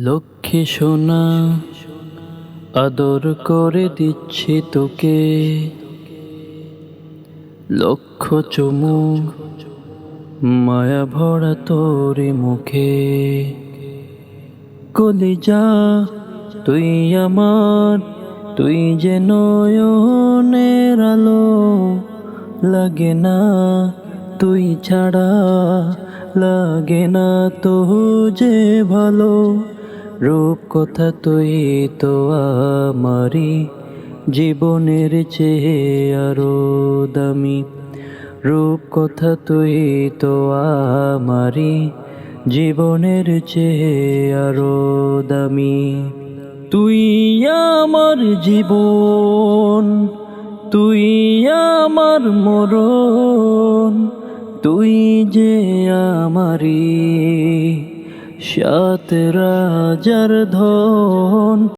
লক্ষ্মী সোনা, আদর করে দিচ্ছি তোকে, লক্ষ চুমু মায়া ভরা তোরে মুখে। কলিজা তুই আমার, তুই যে নয়নের আলো, লাগে না তুই ছাড়া, লাগে না তো যে ভালো। রূপ কথা তুই তো আমারি জীবনের চেয়ে আরো দামি। রূপ কথা তুই তো আমারি জীবনের চেয়ে আরো দামি। তুই আমার জীবন, তুই আমার মরণ, তুই যে আমারি সাত রাজার ধন।